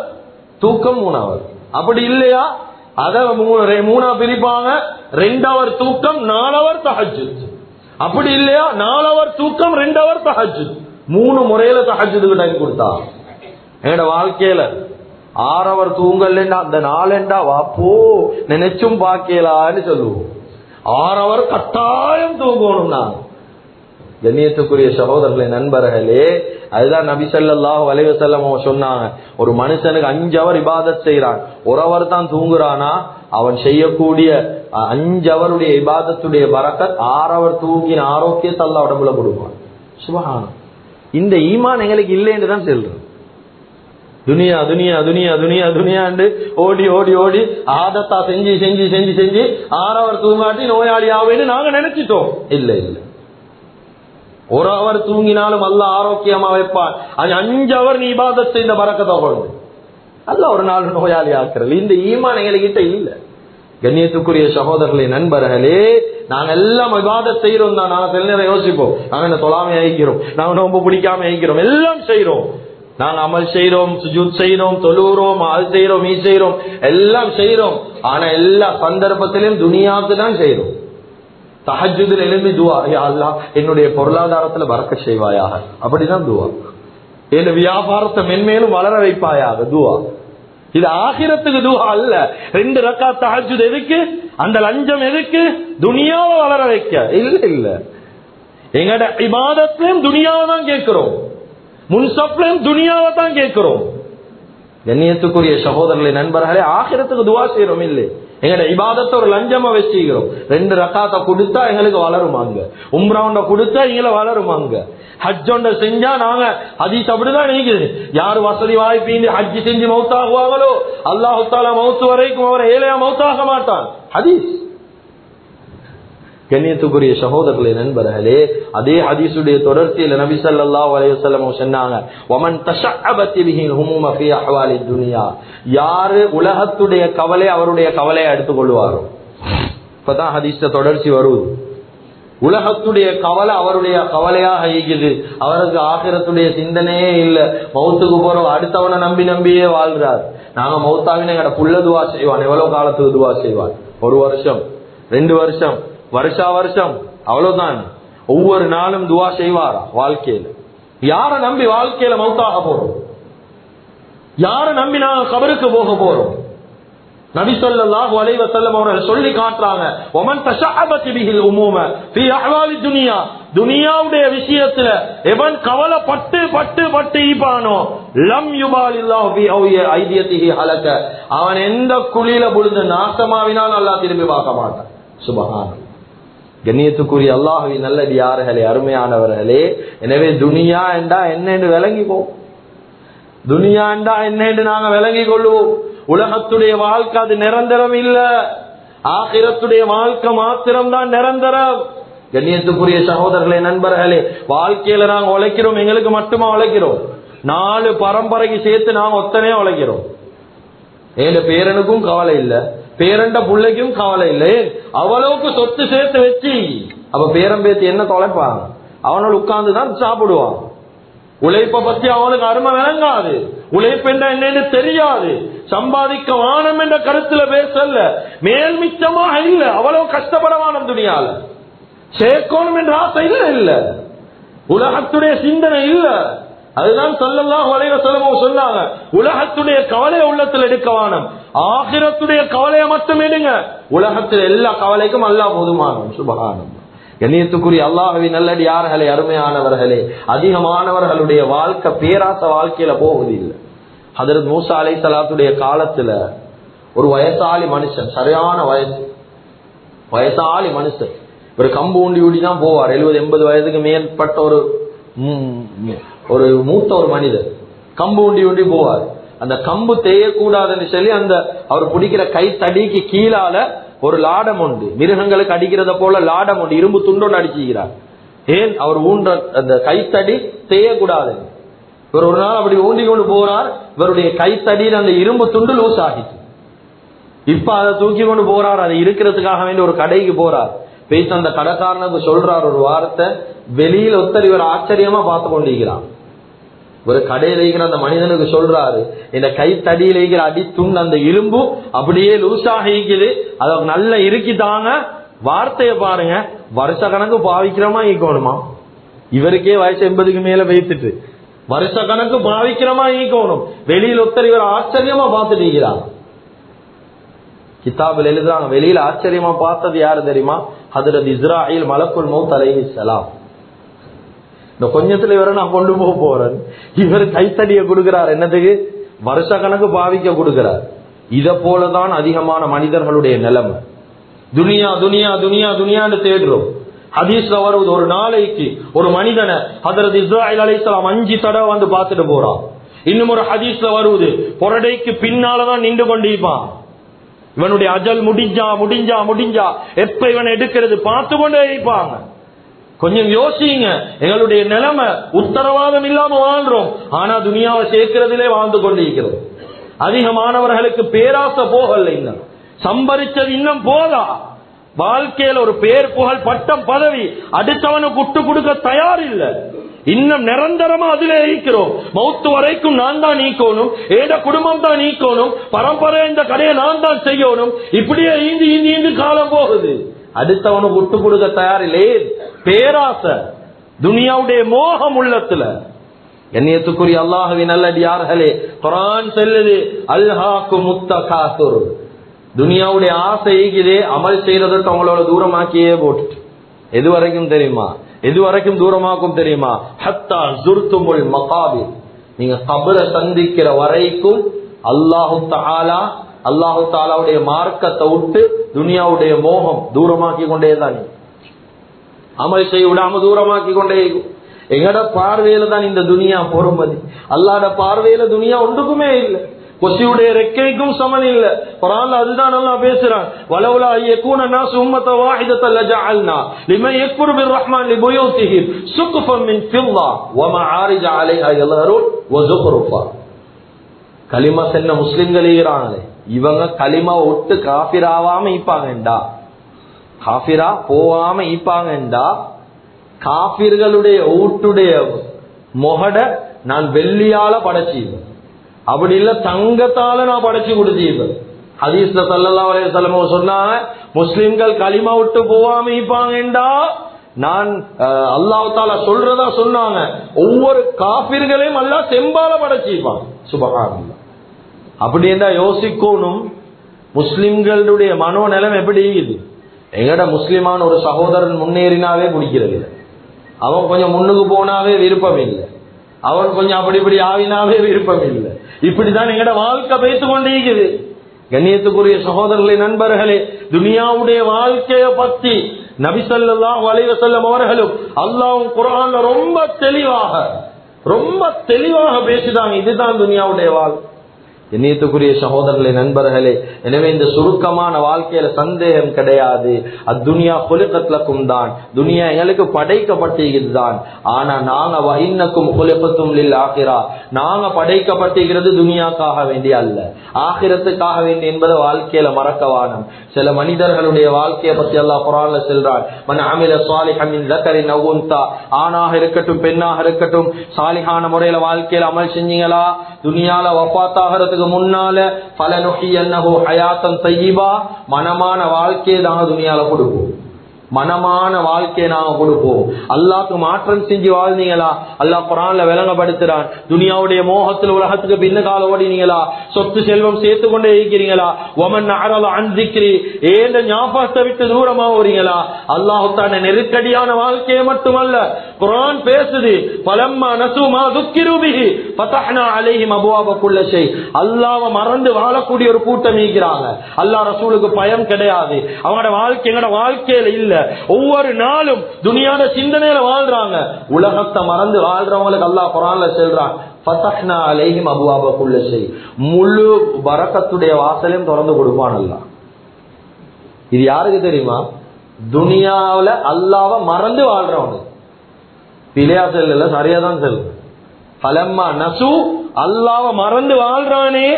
தூக்கம் 3 ஹவர். அப்படி இல்லையா அத 3 பிரிப்பாங்க, 2 ஹவர் தூக்கம், 4 ஹவர் தஹஜ்ஜுத். அப்படி இல்லையா 4 ஹவர் தூக்கம், 2 ஹவர் தஹஜ்ஜுத். 3 முறையில தஹஜ்ஜுதுக்கு டைம் கொடுத்தா. எங்கட வாழ்க்கையில 6 ஹவர் தூங்கலன்னா அந்த நாளேண்டா வாப்போ நினைச்சும் பாக்கலான்னு சொல்லுவோம். 6 ஹவர் கட்டாயம் தூங்கணும். நான் கண்ணியத்துக்குரிய சகோதரர்களே, நண்பர்களே, அதுதான் நபி ஸல்லல்லாஹு அலைஹி வஸல்லம் சொன்னாங்க, ஒரு மனுஷனுக்கு 5 ஹவர் இபாதத் செய்யறான், 1 ஹவர் தான் தூங்குறானா, அவன் செய்யக்கூடிய 5 ஹவருடைய இபாதத்துடைய பரக்கத் 6 ஹவர் தூங்கின ஆரோக்கியத்தை அல்லாஹ் உடம்புல கொடுப்பான். சுப்ஹானல்லாஹ். இந்த ஈமான் எங்களுக்கு இல்லைன்னு தான் சொல்றோம். துனியா துனியா துனியா துனியா துனியாண்டு ஓடி ஓடி ஓடி ஆதத்தா செஞ்சு செஞ்சு செஞ்சு செஞ்சு 6 ஹவர் தூங்காட்டி நோயாளி ஆவேன்னு நாங்க நினைச்சிட்டோம். இல்ல இல்ல, 1 ஹவர் தூங்கினாலும் அல்லாஹ் ஆரோக்கியமா வைப்பான். 5 ஹவர் நீ இபாதத் செய்த பரக்கத்தை கொண்டு அல்லாஹ் ஒரு நாள் நோயாளி ஆக்குறது. இந்த ஈமான் எங்ககிட்ட இல்ல. கண்ணியத்துக்குரிய சகோதரர்களே, நண்பர்களே, நாங்க எல்லாம் இபாதத் செய்யறோம் தான். நாங்க சில நேரம் யோசிப்போம், நாங்க என்ன தொழாம அழிக்கிறோம், நாங்க நோன்பு பிடிக்காம அழிக்கிறோம், எல்லாம் செய்யறோம். நாங்க அமல் செய்யறோம், சுஜூத் செய்யறோம், தொழுகிறோம், அது செய்யறோம், மீ செய்யறோம், எல்லாம் செய்யறோம். ஆனா எல்லா சந்தர்ப்பத்திலும் துனியாவுக்கு தான் செய்யறோம். தஹஜ்ஜுதில் எழும்பி துவா, யா அல்லாஹ் என்னுடைய பொருளாதாரத்துல பரக்கத் செய்வாயாக, அப்படிதான் துவா. என் வியாபாரத்தை மென்மேலும் வளர வைப்பாயாக, துவா. இது ஆகிரத்துக்கு துவா அல்ல. 2 ரக்காத் தஹஜ்ஜுத் எதுக்கு? அந்த லஞ்சம் எதுக்கு? துனியாவை வளர வைக்க. இல்ல இல்ல, எங்கட இபாதத்திலும் துனியாவை தான் கேட்கிறோம், முன்சப்லையும் துனியாவை தான் கேட்கிறோம். கண்ணியத்துக்குரிய சகோதரர்களே, நண்பர்களே, ஆகிரத்துக்கு துவா செய்யறோம் இல்லை. எங்கட இபாதத்தை ஒரு லஞ்சமா வச்சுக்கிறோம். 2 ரக்காத்தை கொடுத்தா எங்களுக்கு வளருமாங்க, உம்ரா கொடுத்தா எங்களை வளருமாங்க, ஹஜ் ஒன்றை செஞ்சா நாங்க ஹதீஸ் அப்படிதான் நீக்குது. யாரு வசதி வாய்ப்பு ஹஜ் செஞ்சு மௌத்தாகுவாங்களோ அல்லாஹு தஆலா மௌத்து வரைக்கும் அவரை ஏழையா மௌத்தாக மாட்டான். ஹதீஸ். கண்ணியத்துக்குரிய சகோதரர்களே, நண்பர்களே, அதே ஹதீஸுடைய தொடர்ச்சியில நபி ஸல்லல்லாஹு அலைஹி வஸல்லம் சொன்னாங்க, வமன் தஷஅபத் பிஹில் ஹுமூம ஃபீ அஹ்வாலி துன்யா, யாரு உலகத்துடைய கவலை அவருடைய கவலையை எடுத்துக் கொள்வாரோ. இப்பதான் ஹதீஸ்ல தொடர்ச்சி வருது. உலகத்துடைய கவலை அவருடைய கவலையாக இருக்குது, அவருக்கு ஆகிரத்துடைய சிந்தனையே இல்ல, மௌத்துக்கு போற அடுத்தவனை நம்பி நம்பியே வாழ்றார். நாங்க மௌத்தாவின எங்கட புள்ள துவா செய்வான், எவ்வளவு காலத்துக்கு துவா செய்வான்? 1 வருஷம், 2 வருஷம், வருஷா வருஷம், அவ்வளவுதான். ஒவ்வொரு நாளும் துவா செய்வாரா வாழ்க்கையில? யார நம்பி வாழ்க்கையில மௌத்தாக போறோம்? யார நம்பி நாங்க கபருக்கு போக போறோம்? நபி ஸல்லல்லாஹு அலைஹி வஸல்லம் அவர்கள் சொல்லி காட்டுறாங்க, வமன் தஷஅபத் பிஹில் உமூம ஃபீ அஹ்வாலி துன்யா, துனியாவுடைய விஷயத்துல எவன் கவலைப்பட்டு பட்டு பட்டு ஈபானோ லம் யுபாலில்லாஹு ஃபீ ஐதியதிஹி ஹலக, அவன் எந்த குழியில விழுந்து நாசமாவினால் அல்லாஹ் திரும்பி பார்க்க மாட்டான். சுப்ஹானல்லாஹ். கண்ணியத்துக்குரிய அல்லாஹ்வின் நல்லடியார்களே, அருமையானவர்களே, எனவே துனியா என்றா என்னன்னு விளங்கிப்போம். துனியா என்றா என்னன்னு நாங்க விளங்கி கொள்ளுவோம். உலகத்துடைய வாழ்க்கை அது நிரந்தரம் இல்ல, ஆகிரத்துடைய வாழ்க்கை மாத்திரம்தான் நிரந்தரம். கண்ணியத்துக்குரிய சகோதரர்களே, நண்பர்களே, வாழ்க்கையில நாங்க உழைக்கிறோம், எங்களுக்கு மட்டுமா உழைக்கிறோம்? 4 பரம்பரைக்கு சேர்த்து நாங்க ஒத்தனையா உழைக்கிறோம். என் பேரனுக்கும் கவலை இல்ல, பேரண்ட பிள்ளைக்கும் கவலை இல்லை. அவ்வளவுக்கு சொத்து சேர்த்து வச்சு அப்ப பேரன் பேத்தி என்ன தொலைப்பாங்க? அவனோட உட்கார்ந்துதான் சாப்பிடுவான். உழைப்ப பத்தி அவனுக்கு அருமை விளங்காது, உழைப்பு என்னன்னு தெரியாது, சம்பாதிக்க வானம் என்ற கருத்துல பேசல, மேல் மிச்சமாக இல்ல, அவ்வளவு கஷ்டப்படவானம் துணியால சேர்க்கணும் என்ற ஆசை இல்ல, உலகத்துடைய சிந்தனை இல்ல. அதுதான் ஸல்லல்லாஹு அலைஹி வஸல்லம் சொன்னாங்க, உலகத்துடைய கவலையை உள்ளத்தில் எடுக்கவானம், ஆகிரத்துடைய கவலையை மட்டும் எடுங்க. உலகத்தில் எல்லா கவலைக்கும் அல்லாஹ் போதுமானவன். சுப்ஹானல்லாஹ். கண்ணியத்துக்குரிய அல்லாஹ்வின் நல்லடியார்களே, அருமையானவர்களே, அதிகமானவர்களுடைய வாழ்க்கை பேராச வாழ்க்கையில போவதில்லை. ஹஜ்ரத் மூசா அலைஹிஸ்ஸலாத்துடைய காலத்துல ஒரு வயசாளி மனுஷன், சரியான வயசாளி மனுஷன், ஒரு கம்பு ஊண்டி ஊடி தான் போவார். 70-80 வயதுக்கு மேற்பட்ட ஒரு மூத்த ஒரு மனிதர் கம்பு ஊண்டி ஊண்டி போவார். அந்த கம்பு தேயக்கூடாதுன்னு சொல்லி அந்த அவர் பிடிக்கிற கை தடிக்கு கீழால ஒரு லாடம் உண்டு, மிருகங்களுக்கு அடிக்கிறத போல லாடம் உண்டு, இரும்பு துண்டோடு அடிச்சுக்கிறார். ஏன்? அவர் ஊன்ற அந்த கைத்தடி செய்யக்கூடாது. இவர் ஒரு நாள் அப்படி ஊண்டி கொண்டு போறார், இவருடைய கைத்தடியில் அந்த இரும்பு துண்டு லூஸ் ஆகிச்சு. இப்ப அதை தூக்கி கொண்டு போறார், அதை இருக்கிறதுக்காக வேண்டி ஒரு கடைக்கு போறார். பேச அந்த கடைக்காரனுக்கு சொல்றார் ஒரு வார்த்தை, வெளியில ஒருத்தர் இவர் ஆச்சரியமா பார்த்து கொண்டிருக்கிறான். ஒரு கடையில் இருக்கிற அந்த மனிதனுக்கு சொல்றாரு, இந்த கைத்தடியில் இருக்கிற அடி துண்டு அந்த இரும்பு அப்படியே லூசாக இருக்குது, அதை நல்ல இருக்கிட்டாங்க. வார்த்தையை பாருங்க, வருஷ கணக்கு பாவிக்கிறமா ஈக்கணுமா? இவருக்கே வயசு 80க்கு மேல வைத்துட்டு வருஷ கணக்கு பாவிக்கிறமா ஈக்கணும். வெளியில் ஒருத்தர் இவர் ஆச்சரியமா பார்த்துட்டு இருக்கிறார். கிதாபில் எழுதுறாங்க, வெளியில ஆச்சரியமா பார்த்தது யாரு தெரியுமா? ஹஜ்ரத் இஸ்ராயில் மலக்குல் மௌத் அலைஹிஸ்ஸலாம். இந்த கொஞ்சத்துல இவரை நான் கொண்டு போக போறேன். இவர் கைத்தடியை கொடுக்கிறார், என்னதுக்கு? வருஷ கணக்கு பாவிக்க கொடுக்கிறார். இத போலதான் அதிகமான மனிதர்களுடைய நிலைமை. துனியா துனியா துனியா துனியான்னு தேடுறோம். ஹதீஸ்ல வருவது, ஒரு நாளைக்கு ஒரு மனிதனை ஹஜ்ரத் இஸ்ராயில் அலைஹிஸ்ஸலாம் 5 தடவை வந்து பார்த்துட்டு போறான். இன்னும் ஒரு ஹதீஸ்ல வருவது, பொரடைக்கு பின்னாலதான் நின்று கொண்டிருப்பான். இவனுடைய அஜல் முடிஞ்சா முடிஞ்சா முடிஞ்சா எப்ப இவனை எடுக்கிறது பார்த்து கொண்டே இருப்பாங்க. கொஞ்சம் யோசிங்க, எங்களுடைய நிலைமை உத்தரவாதம் இல்லாம வாழ்றோம், ஆனா துனியாவை சேர்க்கிறதிலே வாழ்ந்து கொண்டிருக்கிறோம். அதிகமானவர்களுக்கு பேராசை போகல, இன்னும் சம்பரிச்சது இன்னும் போதா. வாழ்க்கையில ஒரு பேர் புகழ் பட்டம் பதவி அடுத்தவனுக்கு விட்டு கொடுக்க தயார் இல்ல. இன்னும் நிரந்தரமா அதிலே இருக்கிறோம். மௌத்து வரைக்கும் நான் தான் நீக்கணும், ஏட குடும்பம் தான் நீக்கணும், பரம்பரை இந்த கடையை நான் தான் செய்யணும். இப்படியே ஈந்து ஈந்து ஈந்து காலம் போகுது. அடுத்தவனுக்கு விட்டு கொடுக்க தயாரில்லே. பேராசை, துனியாவுடைய மோகம் உள்ளத்துல. கண்ணியத்துக்குரிய அல்லாஹ்வின் நல்லடியார்களே, குர்ஆன் சொல்லுது, அல்ஹாக்கும் முத்தகாசுர். துனியாவுடைய ஆசை ஈகிதே, அமல் செய்யறதுட்டு அவங்களோட தூரமாக்கியே போட்டு. எது வரைக்கும் தெரியுமா? எது வரைக்கும் தூரமாக்கும் தெரியுமா? ஹத்தா ஜுர்துமுல் மகாபிர். நீங்க கபரை சந்திக்கிற வரைக்கும் அல்லாஹு தஆலாவுடைய மார்க்கத்தை விட்டு துனியாவுடைய மோகம் தூரமாக்கி கொண்டே தான், அமல் செய்ய விடாம தூரமாக்கி கொண்டே. எங்கட பார்வையில தான் இந்த துனியா பொறுமதி, அல்லாஹ்ட பார்வையில துனியா ஒன்றுக்குமே இல்லை. கொசியுடைய ரெக்கைக்கும் சமன் இல்ல. குர்ஆன்ல அதுதான் அல்லாஹ் பேசுறான், வலவுலா யகூன நாஸ் உம்மத வாஹிதத்தன் லஜஅல்னா லிமன் யக்ஃபுரு பிர்ரஹ்மான் லிபுயூதிஹிம் சுக்ஃபன் மின் ஃபில்லா வ மஆரிஜ அலைஹா யல்ஹரூன் வ ஸுக்ருஃபா. கலிமா சொன்ன முஸ்லிம்கள் ஈரானே, இவங்க கலிமா விட்டு காஃபிராவாம ஈப்பாங்கண்டா, காஃபிரா போவாம ஈப்பாங்கண்டா, காஃபிர்களுடைய ஊட்டுடைய மொஹட நான் வெள்ளியால படைச்சீவேன், அப்படி இல்ல தங்கத்தால நான் படைச்சு கொடுத்தீவேன். ஹதீஸ்ல ஸல்லல்லாஹு அலைஹி வஸல்லம் சொன்னாங்க, முஸ்லிம்கள் கலிமா விட்டு போவாம ஈப்பாங்கண்டா, நான் அல்லாஹ் தஆலா சொல்றதா சொன்னாங்க, ஒவ்வொரு காஃபிர்களையும் அல்லாஹ் செம்பால படைச்சிப்பான். சுப்ஹானல்லாஹ். அப்படி என்றா யோசிக்கணும், முஸ்லிம்களுடைய மனோநிலம் எப்படி இருக்குது? எங்கட முஸ்லிமான ஒரு சகோதரன் முன்னேறினாவே பிடிக்கிறது இல்லை, அவன் கொஞ்சம் முன்னுக்கு போனாவே விருப்பம் இல்லை, அவன் கொஞ்சம் அப்படி இப்படி ஆவினாவே விருப்பம் இல்லை. இப்படிதான் எங்கட வாழ்க்கை பேத்து கொண்டிருக்குது. கண்ணியத்துக்குரிய சகோதரர்களே, நண்பர்களே, துனியாவுடைய வாழ்க்கைய பத்தி நபி ஸல்லல்லாஹு அலைஹி வஸல்லம் அவர்களும் அல்லாஹ்வும் குர்ஆன்ல ரொம்ப தெளிவாக பேசிட்டாங்க. இதுதான் துனியாவுடைய வாழ்க்கை. எண்ணியத்துக்குரிய சகோதரர்களே, நண்பர்களே, எனவே இந்த சுருக்கமான வாழ்க்கையில சந்தேகம் கிடையாது. அத்துனியா குலிகத் லக்கும் தான், துனியா எங்களுக்கு படைக்கப்பட்டிருக்கிறது தான். ஆனா நாங்க வஇன்னக்கும் குலிகத்தும் லில் ஆகிரா, நாங்க படைக்கப்பட்டிருக்கிறது துனியாக்காக வேண்டிய அல்ல, ஆகிரத்துக்காக வேண்டிய என்பதை வாழ்க்கையில மறக்கவானம். சில மனிதர்களுடைய வாழ்க்கையை பத்தி அல்லாஹ் குர்ஆன்ல சொல்றான், மன் அமில ஸாலிஹன் மின் ஸக்கரின் அவ் உன்ஸா, ஆணாக இருக்கட்டும் பெண்ணாக இருக்கட்டும், சாலிஹான முறையில வாழ்க்கையில அமல் செஞ்சீங்களா, துனியால வஃபாத் முன்னால ஃபலனுஹியன்னஹு ஹயாத்தன் தய்யிபா, மனமான வாழ்க்கையை நாங்க துனியால கொடுப்போம், மனமான வாழ்க்கையை நாங்க கொடுப்போம். அல்லாஹ்க்கு மாற்றம் செஞ்சு வாழ்ந்தீங்களா, அல்லாஹ் குர்ஆன்ல விளங்கப்படுத்துறான், துனியாவுடைய மோகத்தில் உலகத்துக்கு பின்னகால ஓடினீங்களா, சொத்து செல்வம் சேர்த்து கொண்டே இருக்கிறீங்களா, வமன் அஅரத அன் ஸிக்ரி, ஏந்த ஞாபகத்தை விட்டு தூரமா ஓடுறீங்களா. அல்லாஹ் தஆலா நெருக்கடியான வாழ்க்கையை மட்டுமல்ல குர்ஆன் பேசுது, ஃபலம்மா நஸு மா ذுக்கிரு பிஹி ஃபதஹ்னா அலைஹிம் அபுவாப குல்லி ஷை, அல்லாஹ்வை மறந்து வாழக்கூடிய ஒரு கூட்டம் இருக்கிறாங்க. அல்லாஹ் ரசூலுக்கு பயம் கிடையாது, அவங்களோட வாழ்க்கை எங்கட வாழ்க்கையில இல்ல. ஒவ்வொரு நாளும் துனியாட சிந்தனையில வாழ்றாங்க, உலகத்தை மறந்து வாழ்றவங்களுக்கு அல்லாஹ் குர்ஆன்ல சொல்றான், ஃபதஹ்னா அலைஹிம் அபுவாப குல்லி ஷை, முழு பரக்கத்துடைய வாசலையும் திறந்து கொடுப்பான் அல்லாஹ். இது யாருக்கு தெரியுமா? துனியாவுல அல்லாஹ்வை மறந்து வாழ்றவங்க. பிழையா செல்ல, சரியாதான் செல்லும். ஃபலம்மா நஸு, அல்லாஹ்வை மறந்து வாழ்றானே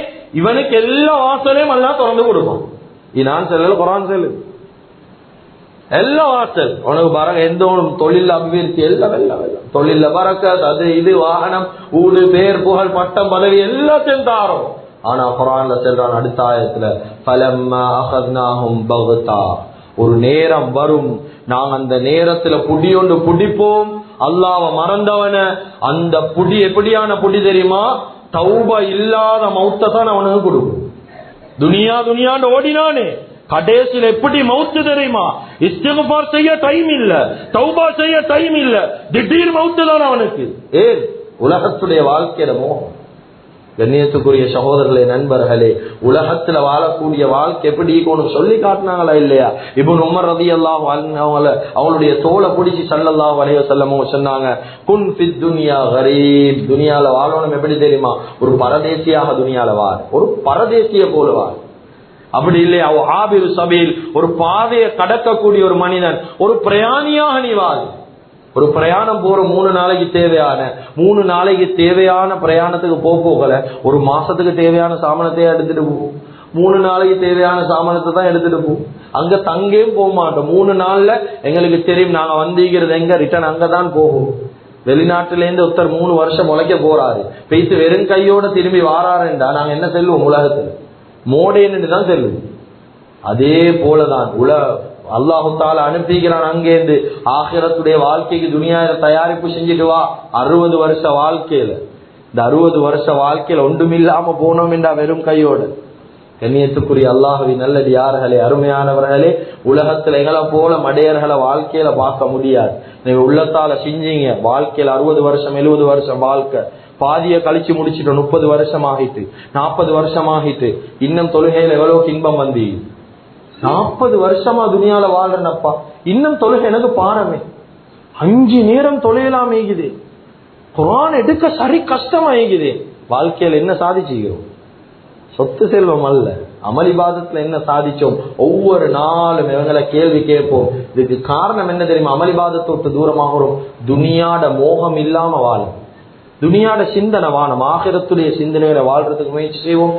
இவனுக்கு எல்லா வாசலையும் அல்லாஹ் திறந்து கொடுப்பான். இது நான் செல்லல, குர்ஆன் செல்லு. எல்லா வாசல் உனக்கு பரக, எந்த ஒரு தொழில் அபிவிருத்தி எல்லாம் எல்லாம் தொழில பரக்கத், அது இது வாகனம் ஊடு பேர் புகழ் பட்டம் பதவி எல்லாத்தையும் தாரோம். ஆனா குர்ஆன்ல சொல்றான் அடுத்த ஆயத்துல, ஃபலம்மா அகத்னாஹும் பக்தா, ஒரு நேரம் வரும் நாங்க அந்த நேரத்துல புடியொண்டு புடிப்போம். அல்லாஹ்வை மறந்தவன அந்த புடி எப்படியான புடி தெரியுமா? தௌபா இல்லாத மௌத்தை தான் அவனுக்கு கொடுக்கும். துனியா துனியான்னு ஓடினானே, கடைசியில் எப்படி மௌத்து தெரியுமா? இஸ்திக்பார் செய்ய டைம் இல்ல, தௌபா செய்ய டைம் இல்ல, திடீர் மௌத்து தான் அவனுக்கு. ஏன்? உலகத்துடைய வாழ்க்கையில மோகம். கண்ணியத்துக்குரிய சகோதரர்களே, நண்பர்களே, உலகத்துல வாழக்கூடிய வாழ்க்கை எப்படி சொல்லி காட்டினாங்களா இல்லையா? இப்னு உமர் ரலியல்லாஹு அன்ஹு அவங்களுடைய தோலை பிடிச்சி ஸல்லல்லாஹு அலைஹி வஸல்லம் சொன்னாங்க, குன் ஃபித் துன்யா கரீப், துனியால வாழணும் எப்படி தெரியுமா? ஒரு பரதேசியாக துனியால வாழ, ஒரு பரதேசிய போல வாழ. அப்படி இல்லையா ஆபிரு சபீல், ஒரு பாதையை கடக்கக்கூடிய ஒரு மனிதன், ஒரு பிரயாணியாக நீ வாழ். ஒரு பிரயாணம் போற 3 நாளைக்கு தேவையான பிரயாணத்துக்கு போகல, ஒரு மாசத்துக்கு தேவையான சாமானத்தை எடுத்துட்டு போ, 3 நாளைக்கு தேவையான சாமானத்தை தான் எடுத்துட்டு போ. அங்க தங்கையும் போக மாட்டோம். 3 நாள்ல எங்களுக்கு தெரியும் நாங்க வந்திருக்கிறது எங்க, ரிட்டர்ன் அங்கதான் போகும். வெளிநாட்டுல இருந்து ஒருத்தர் 3 வருஷம் உழைக்க போறாரு, பேசி வெறும் கையோட திரும்பி வாராருண்டா நாங்க என்ன செல்வோம்? உலகத்துல மோடேன்னு தான் செல்லுது. அதே போலதான் அல்லாஹு தஆலா அனுப்பிக்கிறான் அங்கேருந்து ஆகிரத்துடைய வாழ்க்கைக்கு துனியாவில தயாரிப்பு செஞ்சுட்டு வா. 60 வருஷ வாழ்க்கையில, இந்த 60 வருஷ வாழ்க்கையில ஒன்றுமில்லாம போனோம் என்றா வெறும் கையோட. கண்ணியத்துக்குரிய அல்லாஹ்வின் நல்லடியார்களே, அருமையானவர்களே, உலகத்துல எங்களை போல மடையர்களை வாழ்க்கையில பார்க்க முடியாது. நீங்க உள்ளத்தால செஞ்சீங்க, வாழ்க்கையில 60 வருஷம் 70 வருஷம் வாழ்க்கை பாதிய கழிச்சு முடிச்சுட்டோம். 30 வருஷம் ஆகிட்டு, 40 வருஷம் ஆகிட்டு, இன்னும் தொழுகையில எவ்வளவு இன்பம் வந்து 40 வருஷமா துனியால வாழ்றனப்பா, இன்னும் தொழுகை எனக்கு பாரமே, 5 நேரம் தொழுகலாம் ஆகுது, குர்ஆன் எடுக்க சரி கஷ்டமா ஆகுது. வாழ்க்கையில என்ன சாதிச்சுக்கிறோம்? சொத்து செல்வம் அல்ல, அமளிபாதத்துல என்ன சாதிச்சோம்? ஒவ்வொரு நாளும் இவங்களை கேள்வி கேட்போம். இதுக்கு காரணம் என்ன தெரியுமா? அமளிபாதத்தை விட்டு தூரமாகிறோம். துனியாட மோகம் இல்லாம வாழும், துனியாட சிந்தனை வானம், ஆகிரத்துடைய சிந்தனையில வாழ்றதுக்கு முயற்சி செய்வோம்.